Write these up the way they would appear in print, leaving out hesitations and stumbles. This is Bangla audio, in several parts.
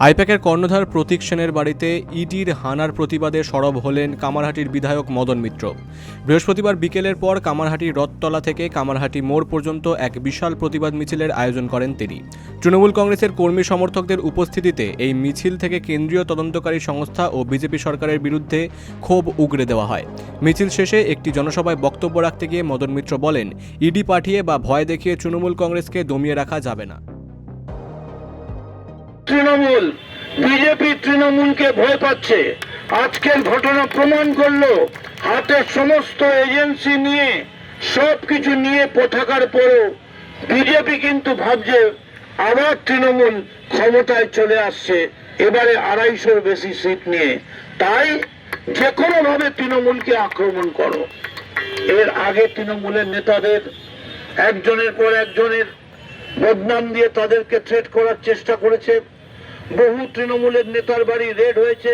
আইপ্যাকের কর্ণধার প্রতীক সেনের বাড়িতে ইডির হানার প্রতিবাদে সরব হলেন কামারহাটির বিধায়ক মদন মিত্র। বৃহস্পতিবার বিকেলের পর কামারহাটির রথতলা থেকে কামারহাটি মোড় পর্যন্ত এক বিশাল প্রতিবাদ মিছিলের আয়োজন করেন তিনি। তৃণমূল কংগ্রেসের কর্মী সমর্থকদের উপস্থিতিতে এই মিছিল থেকে কেন্দ্রীয় তদন্তকারী সংস্থা ও বিজেপি সরকারের বিরুদ্ধে ক্ষোভ উগরে দেওয়া হয়। মিছিল শেষে একটি জনসভায় বক্তব্য রাখতে গিয়ে মদন মিত্র বলেন, ইডি পাঠিয়ে বা ভয় দেখিয়ে তৃণমূল কংগ্রেসকে দমিয়ে রাখা যাবে না। তৃণমূল বিজেপি তৃণমূলকে ভয় পাচ্ছে। আজকের ঘটনা প্রমাণ করলো হাতের সমস্ত এজেন্সি নিয়ে সবকিছু নিয়ে থাকার পরেও বিজেপি কিন্তু ভাবছে আবার তৃণমূল ক্ষমতায় চলে আসছে, এবারে 250-র বেশি সিট নিয়ে। তাই যে কোনো ভাবে তৃণমূলকে আক্রমণ করো। এর আগে তৃণমূলের নেতাদের একজনের পর একজনের বদনাম দিয়ে তাদেরকে থ্রেট করার চেষ্টা করেছে। বহু তৃণমূলের নেতার বাড়ি রেড হয়েছে,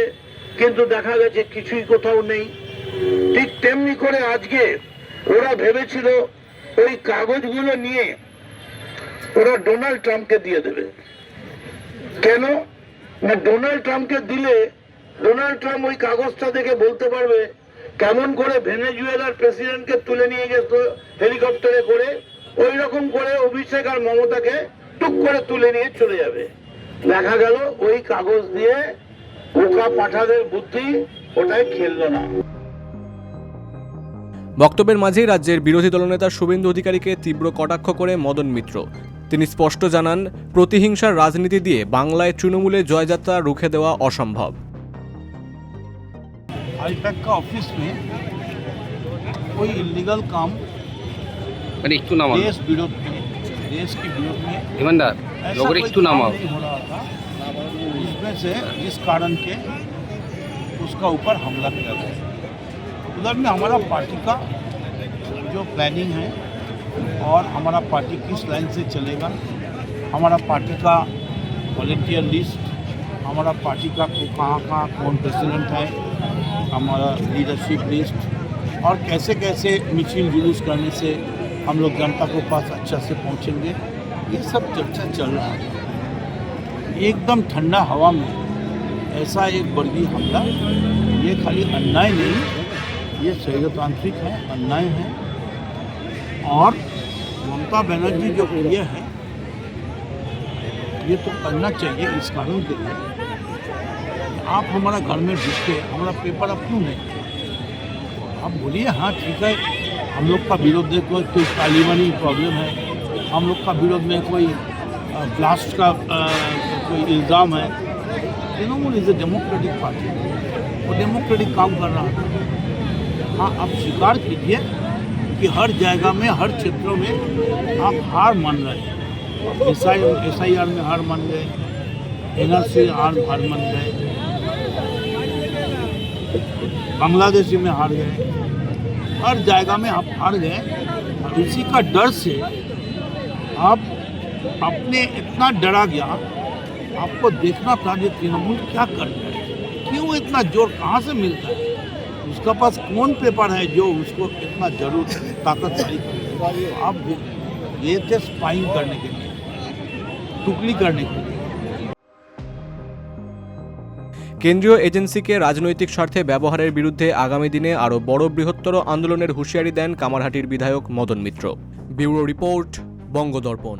কিন্তু দেখা গেছে কিছুই কোথাও নেই। ঠিক তেমনি করে আজকে ওরা ভেবেছিল ওই কাগজগুলো নিয়ে ওরা ডোনাল্ড ট্রাম্পকে দিয়ে দেবে। কেন না, ডোনাল্ড ট্রাম্পকে দিলে ডোনাল্ড ট্রাম্প ওই কাগজটা দেখে বলতে পারবে কেমন করে ভেনেজুয়েলার প্রেসিডেন্টকে তুলে নিয়ে গেছে হেলিকপ্টারে করে, ওই রকম করে অভিষেক আর মমতাকে টুক করে তুলে নিয়ে চলে যাবে। দেখা গেল ওই কাগজ দিয়ে ওকা পাঠাদের বুদ্ধি ওটাই খেললো না। বক্তব্যের মাঝেই রাজ্যের বিরোধী দলনেতা শুভেন্দু অধিকারীকে তীব্র কটাক্ষ করে মদন মিত্র। তিনি স্পষ্ট জানান, প্রতিহিংসার রাজনীতি দিয়ে বাংলায় তৃণমূলের জয়যাত্রা রুখে দেওয়া অসম্ভব। आईपैक का ऑफिस में कोई इलीगल काम देश विरोध में, देश के विरोध में ऐसा कोई काम नहीं हो रहा था, जिसमें से जिस कारण के उसका ऊपर हमला किया गया। उधर में हमारा पार्टी का जो प्लानिंग है और हमारा पार्टी किस लाइन से चलेगा, हमारा पार्टी का वॉलंटियर लिस्ट, हमारा पार्टी का कहाँ कहाँ कौन प्रेसिडेंट है, हमारा लीडरशिप लिस्ट, और कैसे कैसे मिছিল जुलूस करने से हम लोग जनता को पास अच्छा से पहुंचेंगे, ये सब चर्चा चल रहा है। एकदम ठंडा हवा में ऐसा एक वर्गीय हमला, ये खाली अन्याय नहीं, ये षड्यंत्रात्मक है, अन्याय है। और ममता बनर्जी जो किए हैं ये तो करना चाहिए इस कानून के लिए। आप हमारा घर में घुस के हमारा पेपर आप क्यों नहीं? आप बोलिए हाँ ठीक है, हम लोग का विरोध में कोई तालिबानी प्रॉब्लम है, हम लोग का विरोध में कोई ब्लास्ट का कोई इल्ज़ाम है। Trinamool is a democratic party, वो डेमोक्रेटिक काम कर रहा था। हाँ, आप स्वीकार कीजिए कि हर जगह में, हर क्षेत्रों में आप हार मान रहे हैं। SIR में हार मान गए, NRC हार मान गए, बांग्लादेशी में हार गए, हर जगह में आप हार गए। और इसी का डर से आप अपने इतना डरा गया। आपको देखना था कि तृणमूल क्या कर रहा है, क्यों इतना जोर कहाँ से मिलता है, उसका पास कौन पेपर है जो उसको इतना जरूर ताकतशाली कर। आप ये थे स्पाइंग करने के लिए, टुकली करने के लिए। কেন্দ্রীয় এজেন্সিকে রাজনৈতিক স্বার্থে ব্যবহারের বিরুদ্ধে আগামী দিনে আরও বড় বৃহত্তর আন্দোলনের হুঁশিয়ারি দেন কামারহাটির বিধায়ক মদন মিত্র। Bureau report, বঙ্গদর্পণ।